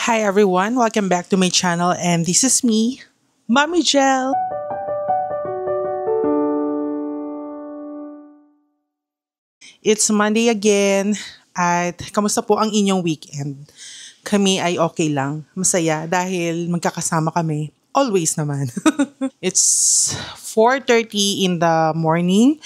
Hi everyone, welcome back to my channel and this is me, Mommy Gel. It's Monday again at kamusta po ang inyong weekend? Kami ay okay lang, masaya dahil magkakasama kami. Always naman. It's 4:30 in the morning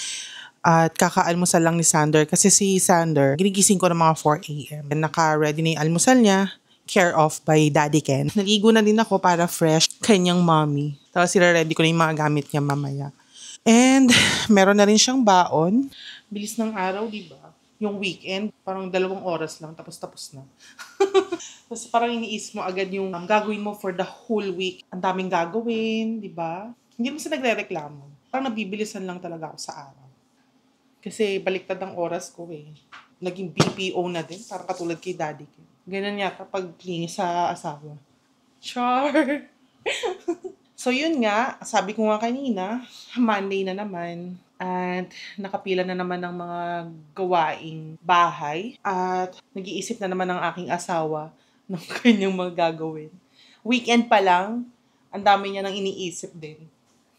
at kakaalmusal lang ni Sander kasi si Sander, ginigising ko ng mga 4 a.m. Naka-ready na yung almusal niya, care of by Daddy Ken. Naligo na din ako para fresh kanyang mommy. Tapos sila-ready ko na yung mga gamit niya mamaya. And meron na rin siyang baon. Bilis ng araw, di ba? Yung weekend, parang 2 oras lang, tapos na. Tapos parang iniisip mo agad yung gagawin mo for the whole week. Ang daming gagawin, di ba? Hindi mo sila nagre-reklamo. Parang nabibilisan lang talaga ako sa araw. Kasi baliktad ang oras ko eh. Naging BPO na din, parang katulad kay Daddy. Ganun yata pag klinis sa asawa. Char! So yun nga, sabi ko nga kanina, Monday na naman. At nakapila na naman ng mga gawaing bahay. At nag-iisip na naman ng aking asawa ng kanyang mga gagawin. Weekend pa lang, ang dami niya nang iniisip din.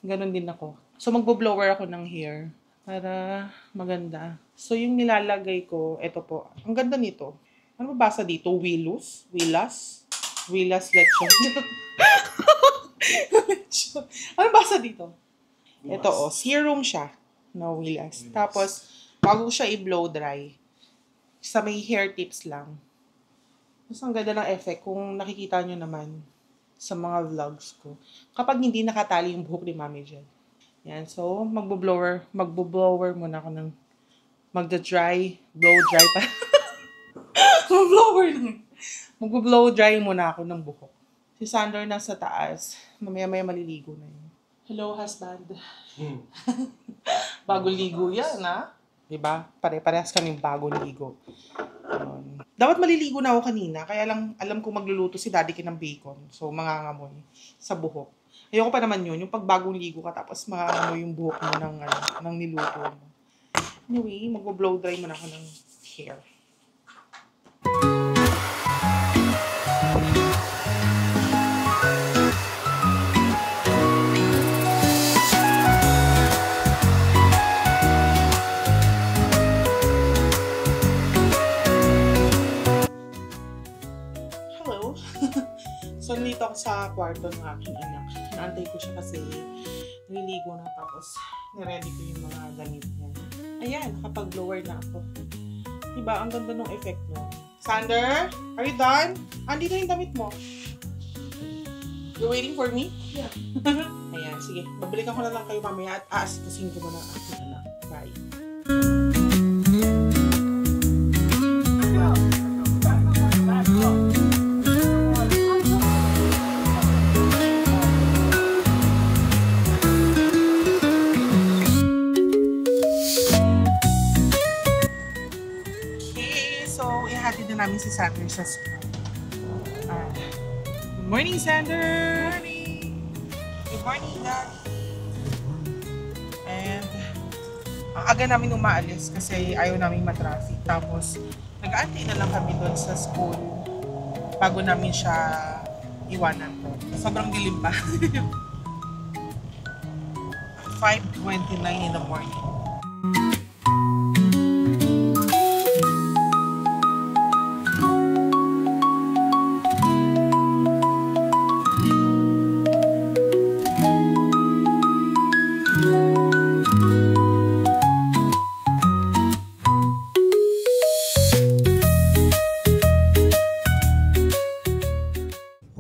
Ganon din ako. So magbo-blower ako ng hair para maganda. So yung nilalagay ko, eto po. Ang ganda nito. Ano mabasa dito? Wilus? Willas lechon. Ano basa dito? Ito serum siya. No, Willas. Tapos, bago siya i-blow dry, sa may hair tips lang. Mas ang ganda ng effect kung nakikita nyo naman sa mga vlogs ko. Kapag hindi nakatali yung buhok ni Mami Jen. Yan. So, magbo-blower muna ako ng magda-dry, blow dry pa. Magbo-blow dry muna ako ng buhok. Si Sander nasa taas. Mamaya-maya maliligo na yun. Hello, husband. Bagong ligo yan, ha? Diba? Pare-parehas kaming bagong ligo. Dapat maliligo na ako kanina, kaya lang alam ko magluluto si Daddy ng bacon. So, mangangamoy sa buhok. Ayoko pa naman yun, yung pag bagong ligo ka, tapos mangangamoy yung buhok mo ng niluto mo. Anyway, mag-blow dry mo na ako ng hair. So, nandito ako sa kwarto ng aking anak. Naantay ko siya kasi nililigo na tapos niready ko yung mga damit niya. Ayan, nakapag-blower na ako. Diba? Ang ganda ng effect mo. Sander, are you done? Andito yung damit mo. You waiting for me? Yeah. Ayan, sige. Babalikan ko na lang kayo mamaya at aasikasin ko muna ang aking anak. Bye. Namin si Sander sa school. Good morning, Sander! Good morning! Good morning, Dad! And aga namin umaalis kasi ayaw namin matraffic. Tapos nag-aantay na lang kami doon sa school bago namin siya iwanan. Sobrang dilim pa. 5:29 in the morning.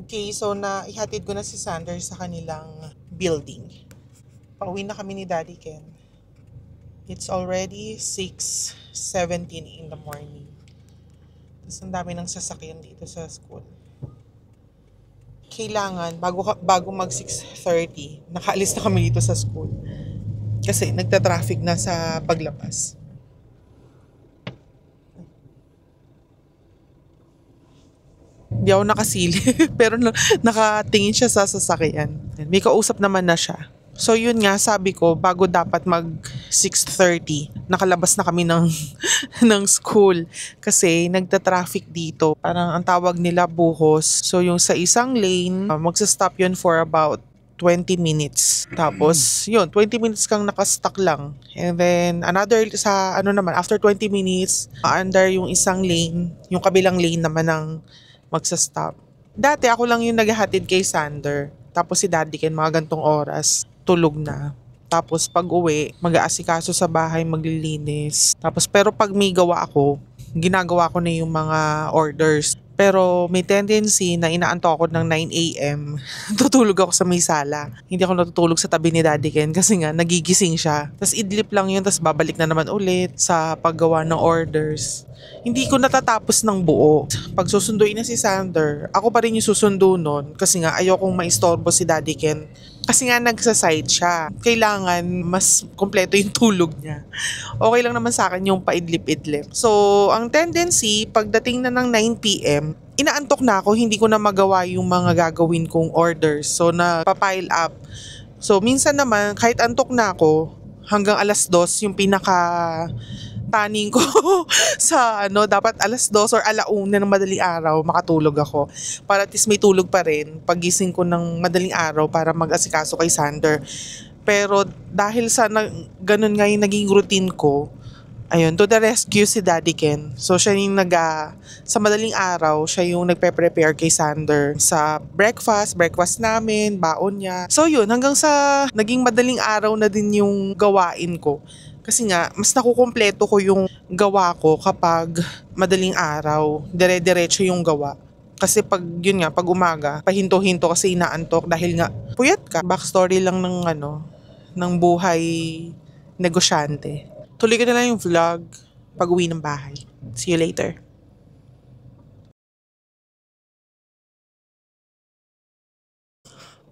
Okay, so ihatid ko na si Sander sa kanilang building. Pauwi na kami ni Daddy Ken. It's already 6:17 in the morning. Tapos ang dami ng sasakyan dito sa school. Kailangan, bago mag 6:30, nakaalis na kami dito sa school. Kasi nagta-traffic na sa paglabas. Hindi ako nakasili, pero nakatingin siya sa sasakyan. May kausap naman na siya. So yun nga, sabi ko, bago dapat mag 6:30, nakalabas na kami ng, ng school. Kasi nagta-traffic dito. Parang ang tawag nila buhos. So yung sa isang lane, magsa-stop yun for about 20 minutes. Tapos, yun, 20 minutes kang nakastuck lang. And then, another, sa ano naman, after 20 minutes, under yung isang lane, yung kabilang lane naman ng magsa-stop. Dati, ako lang yung naghahatid kay Sander. Tapos si Daddy Ken, mga gantong oras, tulog na. Tapos pag uwi, mag-aasikaso sa bahay, maglilinis. Tapos, pero pag may gawa ako, ginagawa ko na yung mga orders. Pero may tendency na inaanto ako ng 9 a.m. Tutulog ako sa may sala. Hindi ako natutulog sa tabi ni Daddy Ken kasi nga nagigising siya. Tapos idlip lang yun, tapos babalik na naman ulit sa paggawa ng orders. Hindi ko natatapos ng buo. Pag susunduin na si Sander, ako pa rin yung susundo nun kasi nga ayokong maistorbo si Daddy Ken. Kasi nga nagsa-side siya. Kailangan mas kompleto yung tulog niya. Okay lang naman sa akin yung paidlip-idlip. So, ang tendency, pagdating na ng 9 p.m., inaantok na ako, hindi ko na magawa yung mga gagawin kong orders. So, napapile up. So, minsan naman, kahit antok na ako, hanggang 2:00 yung pinaka-taning ko sa dapat 2:00 or 1:00 ng madaling araw, makatulog ako. Para at least may tulog pa rin pagising ko ng madaling araw para mag-asikaso kay Sander. Pero dahil sa ganun nga yung naging routine ko, ayun, to the rescue si Daddy Ken. So siya yung sa madaling araw, siya yung nagpe-prepare kay Sander sa breakfast namin, baon niya. So yun, hanggang sa naging madaling araw na din yung gawain ko. Kasi nga, mas nakukumpleto ko yung gawa ko kapag madaling araw, dire-diretso yung gawa. Kasi yun nga, pag umaga, pahinto-hinto kasi inaantok dahil nga puyat ka. Backstory lang ng buhay negosyante. Tuloy ko na lang yung vlog pag uwi ng bahay. See you later.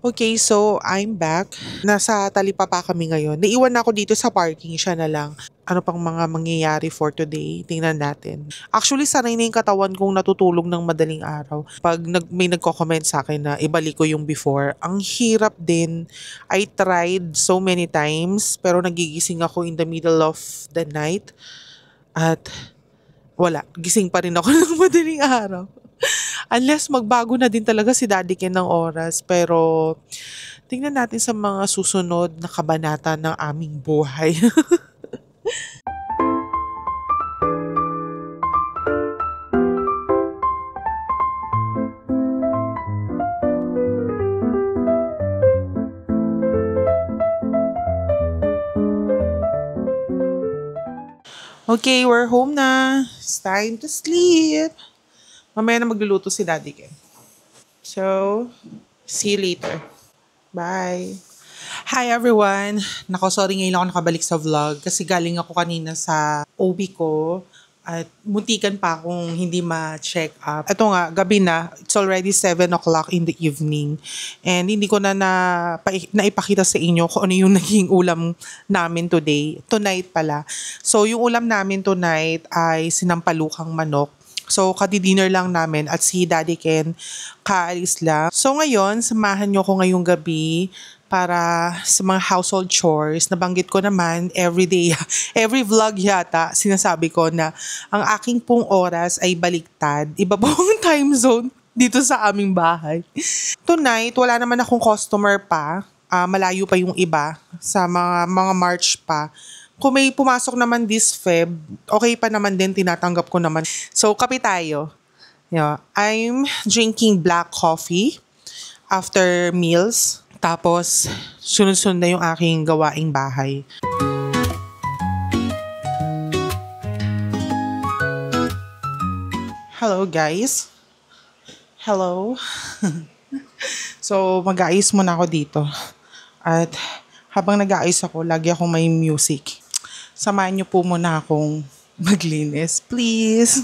Okay, so I'm back. Nasa Talipapa kami ngayon. Naiwan na ako dito sa parking, siya na lang. Ano pang mga mangyayari for today? Tingnan natin. Actually, sanay na yung katawan kong natutulog ng madaling araw. Pag may nagko-comment sa akin na ibalik ko yung before, ang hirap din. I tried so many times, pero nagigising ako in the middle of the night. At wala, gising pa rin ako ng madaling araw. Unless magbago na din talaga si Daddy Ken ng oras. Pero tingnan natin sa mga susunod na kabanata ng aming buhay. Okay, we're home na. It's time to sleep. Mamaya na magluluto si Daddy Ken. So, see you later. Bye. Hi everyone! Nako, sorry ngayon ako nakabalik sa vlog kasi galing ako kanina sa OB ko at muntikan pa akong hindi ma-check up. Ito nga, gabi na. It's already 7 o'clock in the evening. And hindi ko naipakita sa inyo kung ano yung naging ulam namin today. Tonight pala. So, yung ulam namin tonight ay sinampalukang manok. So, kadi-dinner lang namin at si Daddy Ken kaalis lang. So, ngayon, samahan nyo ko ngayong gabi para sa mga household chores. Nabanggit ko naman every day, every vlog yata, sinasabi ko na ang aking pong oras ay baliktad. Iba pong time zone dito sa aming bahay. Tonight, wala naman akong customer pa. Malayo pa yung iba sa mga March pa. Kung may pumasok naman this Feb, okay pa naman din, tinatanggap ko naman. So, kape tayo. Yeah. I'm drinking black coffee after meals. Tapos, sunod-sunod na yung aking gawaing bahay. Hello, guys. Hello. So, mag-aayos muna ako dito. At habang nag-aayos ako, lagi akong may music. Samahan niyo po muna akong maglinis, please.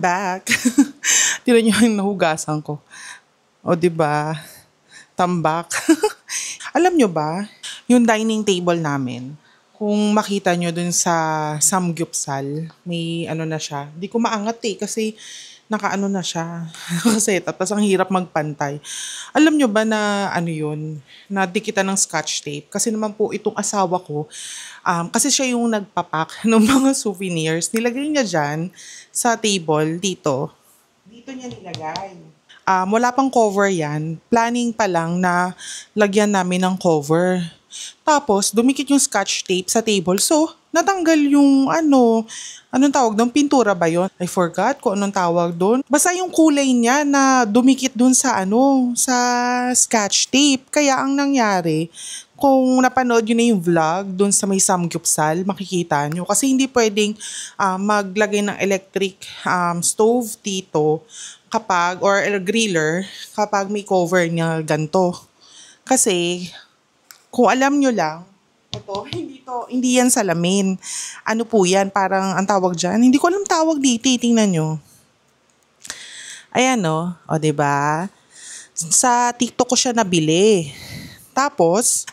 back. Tira niyo yung nahugasan ko. O, 'di ba? Tambak. Alam nyo ba, yung dining table namin, kung makita nyo dun sa Samgyupsal, may ano na siya. Di ko maangat kasi nakaano na siya. Kasi tapos ang hirap magpantay. Alam nyo ba na ano yun, na dikitan ng scotch tape? Kasi naman po itong asawa ko, kasi siya yung nagpapak ng mga souvenirs. Nilagay niya dyan sa table dito. Dito niya nilagay. Wala pang cover yan. Planning pa lang na lagyan namin ng cover. Tapos, dumikit yung scotch tape sa table. So, natanggal yung anong tawag doon? Pintura ba yon? I forgot kung anong tawag doon. Basta yung kulay niya na dumikit doon sa scotch tape. Kaya ang nangyari, kung napanood yun na yung vlog doon sa may Samgyupsal, makikita nyo. Kasi hindi pwedeng maglagay ng electric stove dito kapag, or griller, kapag may cover niya ganito. Kasi, kung alam nyo lang, hindi yan salamin. Ano po yan, parang ang tawag dyan. Hindi ko alam tawag dito, tingnan nyo. Ayan no, o 'di ba? Sa TikTok ko siya nabili. Tapos,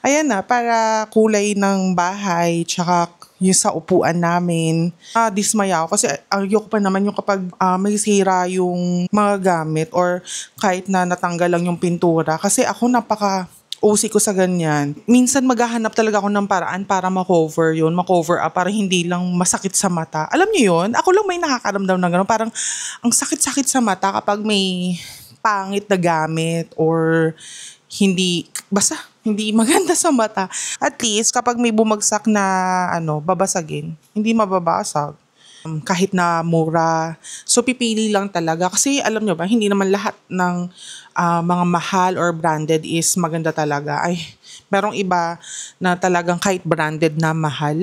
ayan na, para kulay ng bahay, tsaka yung sa upuan namin. Dismaya ako kasi ayoko pa naman yung kapag may sira yung mga gamit or kahit na natanggal lang yung pintura. Kasi ako OC ko sa ganyan. Minsan maghahanap talaga ako ng paraan para ma-cover up, para hindi lang masakit sa mata. Alam niyo yun? Ako lang may nakakaramdam ng gano'n. Parang ang sakit-sakit sa mata kapag may pangit na gamit or basta hindi maganda sa mata. At least kapag may bumagsak na babasagin, hindi mababasag. Kahit na mura. So pipili lang talaga. Kasi alam nyo ba, hindi naman lahat ng mga mahal or branded is maganda talaga. Merong iba na talagang kahit branded na mahal,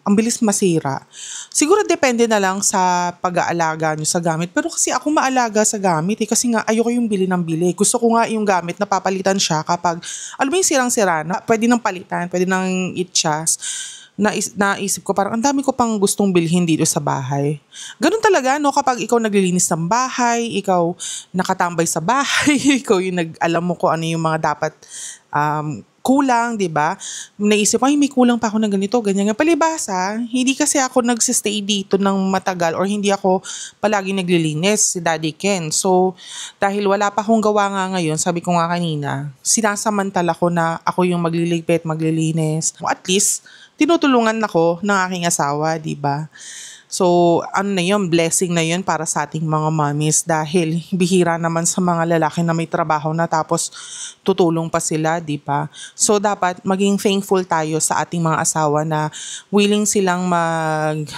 ang bilis masira. Siguro depende na lang sa pag-aalaga nyo sa gamit. Pero kasi ako maalaga sa gamit kasi nga ayoko yung bili ng bili. Gusto ko nga yung gamit na papalitan siya kapag, alam mo yung sirang-sira na, pwede nang palitan, pwede nang itchas. Naisip ko parang ang dami ko pang gustong bilhin dito sa bahay. Ganun talaga no, kapag ikaw naglilinis ng bahay, ikaw nakatambay sa bahay, ikaw yung alam mo kung ano yung mga dapat kulang, 'di ba? Naisip ko, may kulang pa ako ng ganito, ganyan. Palibhasa, hindi kasi ako nagsistay dito ng matagal or hindi ako palagi naglilinis, si Daddy Ken. So, dahil wala pa akong gawa nga ngayon, sabi ko nga kanina, sinasamantala ko na ako yung magliligpit, maglilinis. At least, tinutulungan ako ng aking asawa, 'di ba? So, blessing na yun para sa ating mga mommies dahil bihira naman sa mga lalaki na may trabaho na tapos tutulong pa sila, di ba? So, dapat maging thankful tayo sa ating mga asawa na willing silang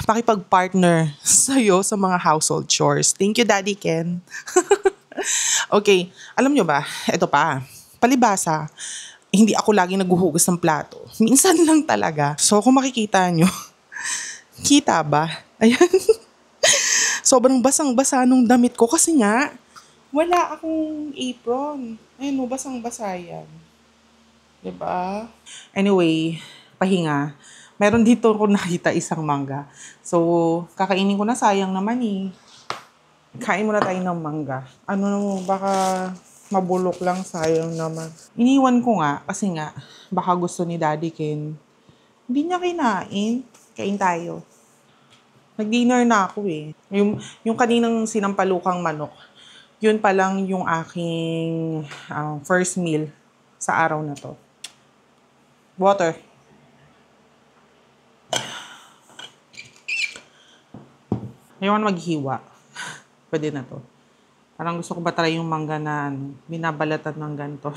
pakipag-partner sa'yo sa mga household chores. Thank you, Daddy Ken. Okay, alam nyo ba, ito pa, palibhasa, hindi ako lagi naghuhugas ng plato. Minsan lang talaga. So, kung makikita nyo, kita ba? Ayan. Sobrang basang-basa nung damit ko kasi nga, wala akong apron. Ayun, basang-basa yan. Diba? Anyway, pahinga. Meron dito ko nakita isang mangga. So, kakainin ko na, sayang naman eh. Kain muna tayo ng mangga. Baka mabulok lang, sayang naman. Iniwan ko nga, kasi nga, baka gusto ni Daddy Ken. Hindi niya kinain. Kain tayo. Nag-dinner na ako eh. Yung kaninang sinampalukang manok, yun pa lang yung aking first meal sa araw na to. Water. Ayaw na maghiwa. Pwede na to. Parang gusto ko ba try yung mangga na binabalatan ng ganito.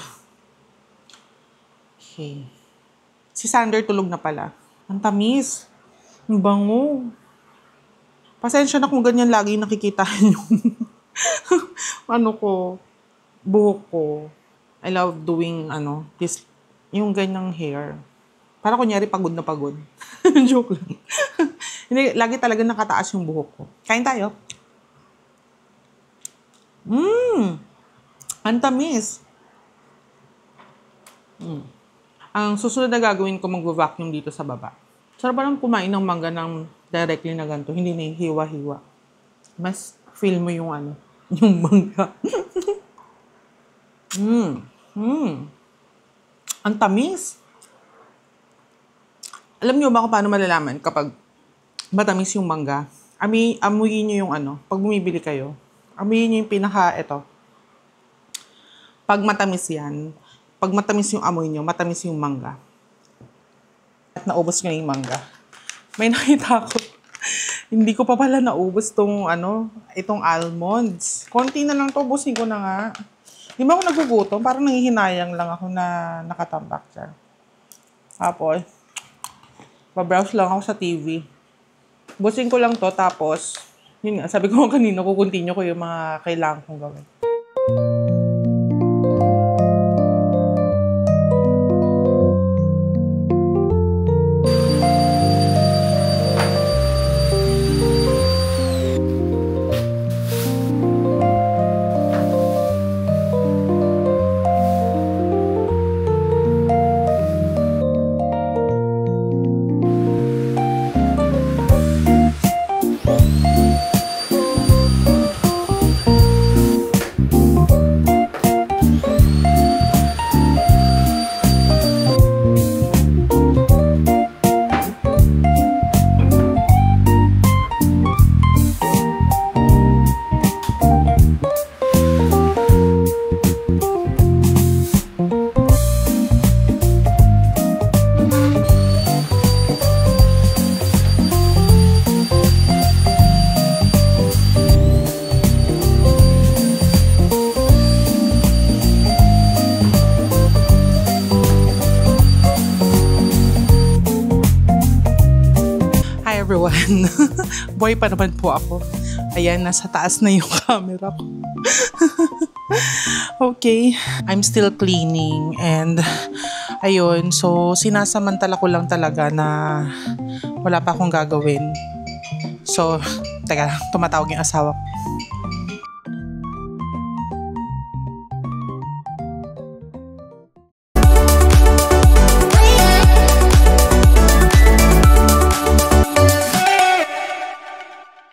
Okay. Si Sander tulog na pala. Ang tamis. Ang bango. Pasensya na kung ganyan lagi nakikita yung buhok ko. I love doing yung ganyang hair. Para kunyari pagod na pagod. Joke lang. Hindi, lagi talaga nakataas yung buhok ko. Kain tayo. Ang tamis. Ang susunod na gagawin ko, mag-vacuum dito sa baba. Sarap lang kumain ng mangga ng directly na ganito, hindi na hiwa-hiwa. mas feel mo yung yung mangga. Ang tamis. Alam niyo ba kung paano malalaman kapag matamis yung mangga? Amuyin niyo yung pag bumibili kayo. Amuyin niyo yung pag matamis yan, pag matamis yung amoy niyo, matamis yung mangga. At naubos ko na yung mangga. May nakita ko. Hindi ko pa pala naubos itong almonds. Konti na lang to, ubusin ko na nga. Di ba ako nagugutom? Parang nangihinayang lang ako na nakatambak dyan. Tapos, babrowse lang ako sa TV. Ubusin ko lang to, tapos, yun nga, sabi ko kanina, kukontinue ko yung mga kailangan kong gawin. Everyone. Boy pa naman po ako. Ayan, nasa taas na yung camera ko. Okay. I'm still cleaning and ayun, so sinasamantala ko lang talaga na wala pa akong gagawin. So, teka, tumatawag yung asawa ko.